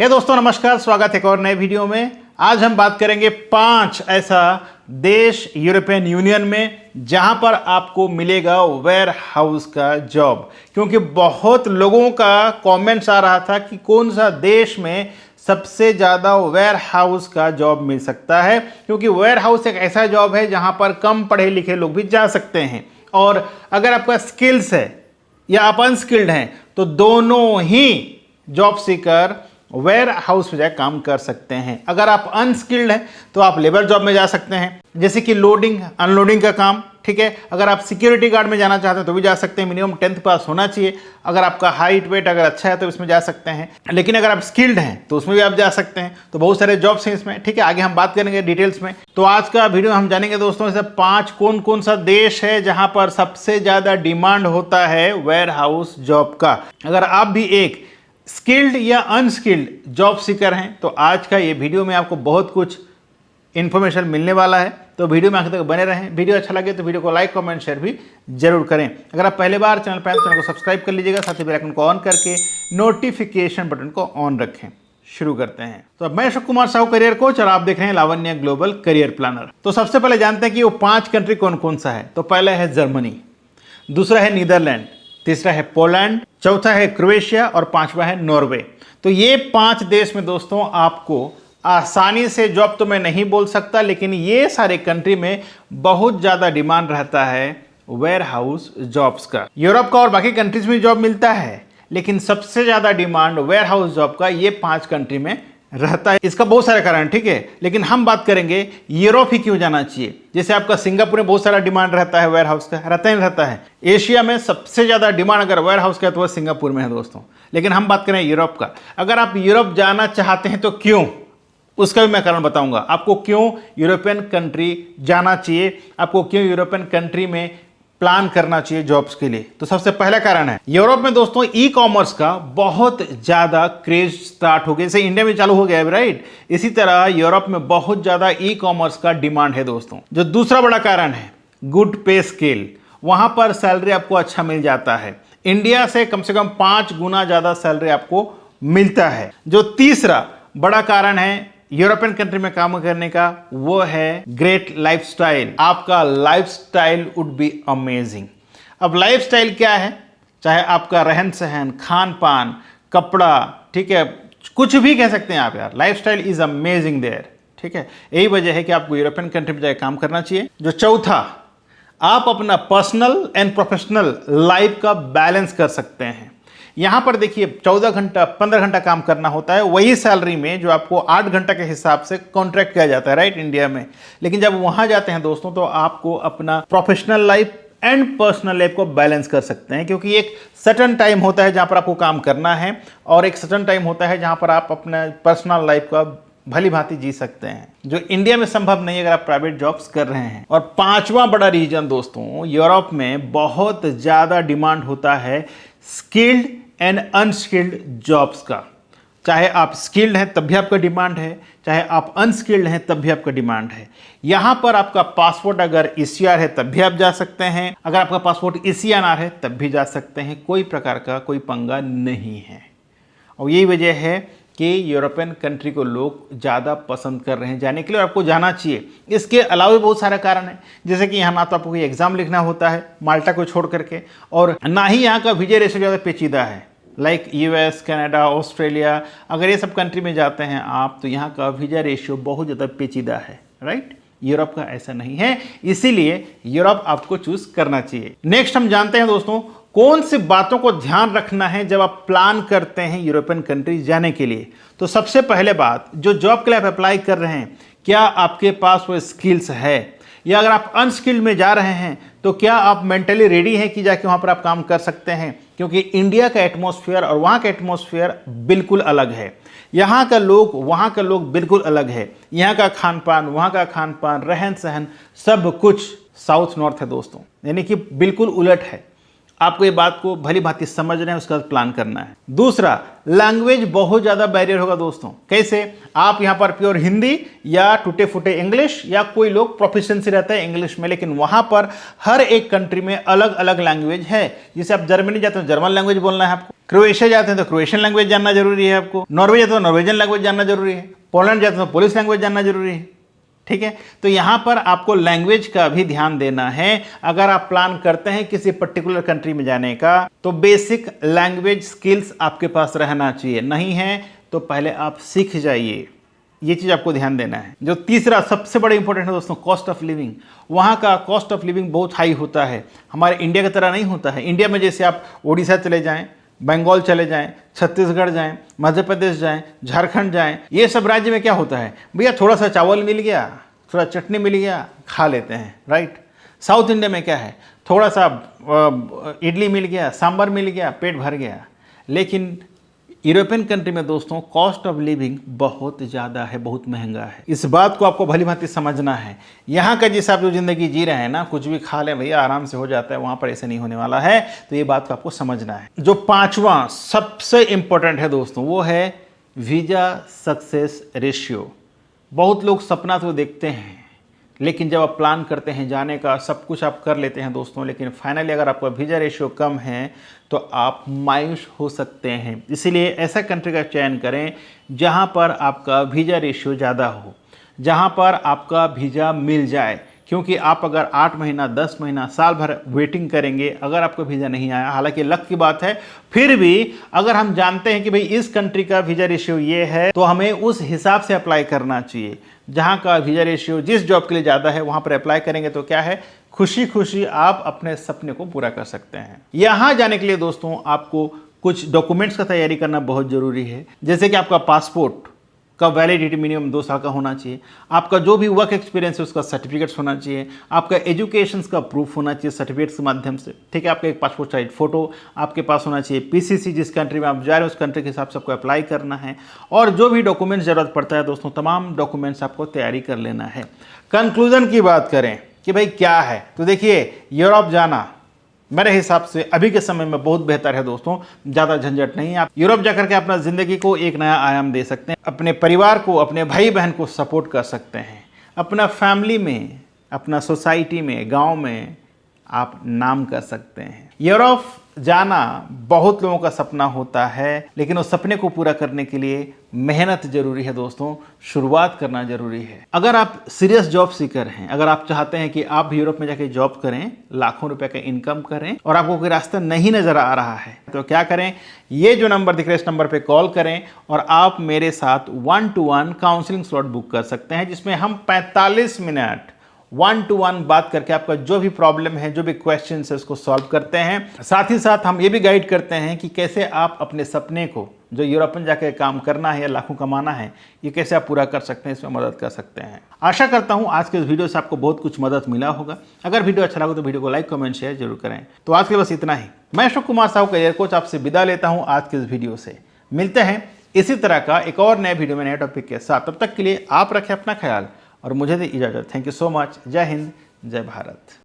हे दोस्तों नमस्कार, स्वागत है एक और नए वीडियो में। आज हम बात करेंगे 5 ऐसा देश यूरोपियन यूनियन में जहां पर आपको मिलेगा वेयर हाउस का जॉब। क्योंकि बहुत लोगों का कमेंट्स आ रहा था कि कौन सा देश में सबसे ज़्यादा वेयर हाउस का जॉब मिल सकता है, क्योंकि वेयर हाउस एक ऐसा जॉब है जहां पर कम पढ़े लिखे लोग भी जा सकते हैं। और अगर आपका स्किल्स है या आप अनस्किल्ड हैं तो दोनों ही जॉब सीकर वेयर हाउस में जाकर काम कर सकते हैं। अगर आप अनस्किल्ड हैं तो आप लेबर जॉब में जा सकते हैं, जैसे कि लोडिंग अनलोडिंग का काम, ठीक है। अगर आप सिक्योरिटी गार्ड में जाना चाहते हैं तो भी जा सकते हैं, मिनिमम 10th पास होना चाहिए। अगर आपका हाइट वेट अगर अच्छा है तो इसमें जा सकते हैं, लेकिन अगर आप स्किल्ड हैं तो उसमें भी आप जा सकते हैं। तो बहुत सारे जॉब्स हैं इसमें, ठीक है। आगे हम बात करेंगे डिटेल्स में। तो आज का वीडियो हम जानेंगे दोस्तों ऐसे 5 कौन कौन सा देश है जहां पर सबसे ज़्यादा डिमांड होता है वेयर हाउस जॉब का। अगर आप भी एक स्किल्ड या अनस्किल्ड जॉब सीकर हैं तो आज का ये वीडियो में आपको बहुत कुछ इन्फॉर्मेशन मिलने वाला है। तो वीडियो में आखिर तक बने रहें। वीडियो अच्छा लगे तो वीडियो को लाइक कमेंट शेयर भी जरूर करें। अगर आप पहले बार चैनल पर आए तो चैनल को सब्सक्राइब कर लीजिएगा, साथ ही बेल आइकन को ऑन करके नोटिफिकेशन बटन को ऑन रखें। शुरू करते हैं। तो मैं अशोक कुमार साहू करियर कोच और आप देख रहे हैं लावण्य ग्लोबल करियर प्लानर। तो सबसे पहले जानते हैं कि वो 5 कंट्री कौन कौन सा है। तो पहला है जर्मनी, दूसरा है नीदरलैंड, तीसरा है पोलैंड, चौथा है क्रोएशिया और 5वां है नॉर्वे। तो ये 5 देश में दोस्तों आपको आसानी से जॉब तो मैं नहीं बोल सकता, लेकिन ये सारे कंट्री में बहुत ज़्यादा डिमांड रहता है वेयर हाउस जॉब्स का। यूरोप का और बाकी कंट्रीज में जॉब मिलता है, लेकिन सबसे ज़्यादा डिमांड वेयर हाउस जॉब का ये 5 कंट्री में रहता है। इसका बहुत सारे कारण, ठीक है, लेकिन हम बात करेंगे यूरोप ही क्यों जाना चाहिए। जैसे आपका सिंगापुर में बहुत सारा डिमांड रहता है वेयर हाउस का, रहता ही रहता है। एशिया में सबसे ज़्यादा डिमांड अगर वेयर हाउस का है तो वह सिंगापुर में है दोस्तों। लेकिन हम बात करें यूरोप का। अगर आप यूरोप जाना चाहते हैं तो क्यों, उसका भी मैं कारण बताऊंगा। आपको क्यों यूरोपियन कंट्री जाना चाहिए, आपको क्यों यूरोपियन कंट्री में प्लान करना चाहिए जॉब्स के लिए। तो सबसे पहला कारण है यूरोप में दोस्तों ई कॉमर्स का बहुत ज्यादा क्रेज स्टार्ट हो गया। जैसे इंडिया में चालू हो गया है, राइट, इसी तरह यूरोप में बहुत ज्यादा ई कॉमर्स का डिमांड है दोस्तों। जो दूसरा बड़ा कारण है गुड पे स्केल, वहां पर सैलरी आपको अच्छा मिल जाता है। इंडिया से कम 5 गुना ज्यादा सैलरी आपको मिलता है। जो तीसरा बड़ा कारण है यूरोपियन कंट्री में काम करने का, वो है ग्रेट लाइफस्टाइल। आपका लाइफस्टाइल वुड बी अमेजिंग। अब लाइफस्टाइल क्या है, चाहे आपका रहन सहन, खान पान, कपड़ा, ठीक है, कुछ भी कह सकते हैं आप यार, लाइफस्टाइल इज अमेजिंग देयर, ठीक है। यही वजह है कि आपको यूरोपियन कंट्री में जाकर काम करना चाहिए। जो चौथा, आप अपना पर्सनल एंड प्रोफेशनल लाइफ का बैलेंस कर सकते हैं। यहां पर देखिए 14 घंटा 15 घंटा काम करना होता है, वही सैलरी में जो आपको 8 घंटा के हिसाब से कॉन्ट्रैक्ट किया जाता है, राइट, इंडिया में। लेकिन जब वहां जाते हैं दोस्तों तो आपको अपना professional life and personal life को बैलेंस कर सकते हैं, क्योंकि एक सर्टेन टाइम होता है जहां पर आपको काम करना है और एक सर्टेन टाइम होता है जहां पर आप अपना पर्सनल लाइफ का भली भांति जी सकते हैं, जो इंडिया में संभव नहीं है अगर आप प्राइवेट जॉब्स कर रहे हैं। और 5वां बड़ा रीजन दोस्तों, यूरोप में बहुत ज्यादा डिमांड होता है स्किल्ड एंड अनस्किल्ड जॉब्स का। चाहे आप स्किल्ड हैं तब भी आपका डिमांड है, चाहे आप अनस्किल्ड हैं तब भी आपका डिमांड है। यहां पर आपका पासपोर्ट अगर ECR है तब भी आप जा सकते हैं, अगर आपका पासपोर्ट ECNR है तब भी जा सकते हैं। कोई प्रकार का कोई पंगा नहीं है। और यही वजह है कि यूरोपियन कंट्री को लोग ज़्यादा पसंद कर रहे हैं जाने के लिए, और आपको जाना चाहिए। इसके अलावा भी बहुत सारे कारण हैं, जैसे कि यहाँ ना तो आपको कोई एग्जाम लिखना होता है माल्टा को छोड़ करके, और ना ही यहाँ का वीजा रेशो ज़्यादा पेचीदा है। लाइक US, कनाडा, ऑस्ट्रेलिया, अगर ये सब कंट्री में जाते हैं आप तो यहाँ का वीजा रेशियो बहुत ज़्यादा पेचीदा है, राइट। यूरोप का ऐसा नहीं है, इसीलिए यूरोप आपको चूज करना चाहिए। नेक्स्ट हम जानते हैं दोस्तों कौन सी बातों को ध्यान रखना है जब आप प्लान करते हैं यूरोपियन कंट्री जाने के लिए। तो सबसे पहले बात, जो जॉब के लिए आप अप्लाई कर रहे हैं, क्या आपके पास वो स्किल्स है, या अगर आप अनस्किल्ड में जा रहे हैं तो क्या आप मेंटली रेडी हैं कि जाके वहाँ पर आप काम कर सकते हैं। क्योंकि इंडिया का एटमॉस्फेयर और वहाँ का एटमॉस्फेयर बिल्कुल अलग है। यहाँ का लोग वहाँ का लोग बिल्कुल अलग है। यहाँ का खान पान, वहाँ का खान पान, रहन सहन, सब कुछ साउथ नॉर्थ है दोस्तों, यानी कि बिल्कुल उलट है। आपको ये बात को भली भांति समझना है, उसका प्लान करना है। दूसरा, लैंग्वेज बहुत ज़्यादा बैरियर होगा दोस्तों। कैसे? आप यहाँ पर प्योर हिंदी या टूटे फूटे इंग्लिश, या कोई लोग प्रोफिशिएंसी रहता है इंग्लिश में, लेकिन वहाँ पर हर एक कंट्री में अलग अलग लैंग्वेज है। जैसे आप जर्मनी जाते हो जर्मन लैंग्वेज बोलना है आपको, क्रोएशिया जाते हैं तो क्रोएशियन लैंग्वेज जानना जरूरी है आपको, नॉर्वे जाते हो नॉर्वेजियन लैंग्वेज जानना जरूरी है, पोलैंड जाते हो पोलिश लैंग्वेज जानना जरूरी है। ठीक है, तो यहां पर आपको लैंग्वेज का भी ध्यान देना है। अगर आप प्लान करते हैं किसी पर्टिकुलर कंट्री में जाने का, तो बेसिक लैंग्वेज स्किल्स आपके पास रहना चाहिए। नहीं है तो पहले आप सीख जाइए, ये चीज आपको ध्यान देना है। जो तीसरा सबसे बड़ा इंपॉर्टेंट है दोस्तों, कॉस्ट ऑफ लिविंग। वहां का कॉस्ट ऑफ लिविंग बहुत हाई होता है, हमारे इंडिया की तरह नहीं होता है। इंडिया में जैसे आप उड़ीसा चले जाएं, बंगाल चले जाएं, छत्तीसगढ़ जाएं, मध्य प्रदेश जाएं, झारखंड जाएं, ये सब राज्य में क्या होता है भैया, थोड़ा सा चावल मिल गया, थोड़ा चटनी मिल गया, खा लेते हैं, राइट। साउथ इंडिया में क्या है, थोड़ा सा इडली मिल गया, सांभर मिल गया, पेट भर गया। लेकिन यूरोपियन कंट्री में दोस्तों कॉस्ट ऑफ लिविंग बहुत ज़्यादा है, बहुत महंगा है। इस बात को आपको भली भांति समझना है। यहाँ का जिस आप जो ज़िंदगी जी रहे हैं ना, कुछ भी खा लें भैया आराम से हो जाता है, वहाँ पर ऐसे नहीं होने वाला है। तो ये बात को आपको समझना है। जो पांचवा सबसे इंपॉर्टेंट है दोस्तों, वो है वीज़ा सक्सेस रेशियो। बहुत लोग सपना तो देखते हैं, लेकिन जब आप प्लान करते हैं जाने का, सब कुछ आप कर लेते हैं दोस्तों, लेकिन फाइनली अगर आपका वीज़ा रेशियो कम है तो आप मायूस हो सकते हैं। इसीलिए ऐसा कंट्री का चयन करें जहां पर आपका वीज़ा रेशियो ज़्यादा हो, जहां पर आपका वीज़ा मिल जाए। क्योंकि आप अगर 8 महीना 10 महीना साल भर वेटिंग करेंगे, अगर आपको वीज़ा नहीं आया, हालांकि लक की बात है, फिर भी अगर हम जानते हैं कि भाई इस कंट्री का वीज़ा रेशियो ये है, तो हमें उस हिसाब से अप्लाई करना चाहिए। जहां का वीज़ा रेशियो जिस जॉब के लिए ज़्यादा है वहां पर अप्लाई करेंगे तो क्या है, खुशी खुशी आप अपने सपने को पूरा कर सकते हैं। यहां जाने के लिए दोस्तों आपको कुछ डॉक्यूमेंट्स का तैयारी करना बहुत ज़रूरी है। जैसे कि आपका पासपोर्ट का वैलिडिटी मिनिमम 2 साल का होना चाहिए, आपका जो भी वर्क एक्सपीरियंस है उसका सर्टिफिकेट्स होना चाहिए, आपका एजुकेशन का प्रूफ होना चाहिए सर्टिफिकेट्स के माध्यम से। ठीक है, आपका एक पासपोर्ट साइज फोटो आपके पास होना चाहिए। पीसीसी जिस कंट्री में आप जा रहे हैं उस कंट्री के हिसाब से आपको अप्लाई करना है। और जो भी डॉक्यूमेंट्स ज़रूरत पड़ता है दोस्तों, तमाम डॉक्यूमेंट्स आपको तैयारी कर लेना है। कंक्लूजन की बात करें कि भाई क्या है, तो देखिए यूरोप जाना मेरे हिसाब से अभी के समय में बहुत बेहतर है दोस्तों। ज़्यादा झंझट नहीं है, आप यूरोप जाकर के अपना ज़िंदगी को एक नया आयाम दे सकते हैं, अपने परिवार को, अपने भाई बहन को सपोर्ट कर सकते हैं, अपना फैमिली में, अपना सोसाइटी में, गांव में आप नाम कर सकते हैं। यूरोप जाना बहुत लोगों का सपना होता है, लेकिन उस सपने को पूरा करने के लिए मेहनत जरूरी है दोस्तों, शुरुआत करना जरूरी है। अगर आप सीरियस जॉब सीकर हैं, अगर आप चाहते हैं कि आप यूरोप में जाके जॉब करें, लाखों रुपए का इनकम करें, और आपको कोई रास्ता नहीं नजर आ रहा है, तो क्या करें, ये जो नंबर दिख रहा है इस नंबर पे कॉल करें और आप मेरे साथ 1-to-1 काउंसलिंग स्लॉट बुक कर सकते हैं, जिसमें हम 45 मिनट 1-to-1 बात करके आपका जो भी प्रॉब्लम है, जो भी क्वेश्चन है, उसको सॉल्व करते हैं। साथ ही साथ हम ये भी गाइड करते हैं कि कैसे आप अपने सपने को, जो यूरोप में जाकर काम करना है या लाखों कमाना है, ये कैसे आप पूरा कर सकते हैं, इसमें मदद कर सकते हैं। आशा करता हूँ आज के इस वीडियो से आपको बहुत कुछ मदद मिला होगा। अगर वीडियो अच्छा लगा तो वीडियो को लाइक कमेंट शेयर जरूर करें। तो आज के लिए बस इतना ही। मैं अशोक कुमार साहू करियर कोच आपसे विदा लेता हूँ आज के इस वीडियो से। मिलते हैं इसी तरह का एक और नए वीडियो में नए टॉपिक के साथ। तब तक के लिए आप रखें अपना ख्याल और मुझे दे इजाज़त। Thank you so much. जय हिंद, जय भारत।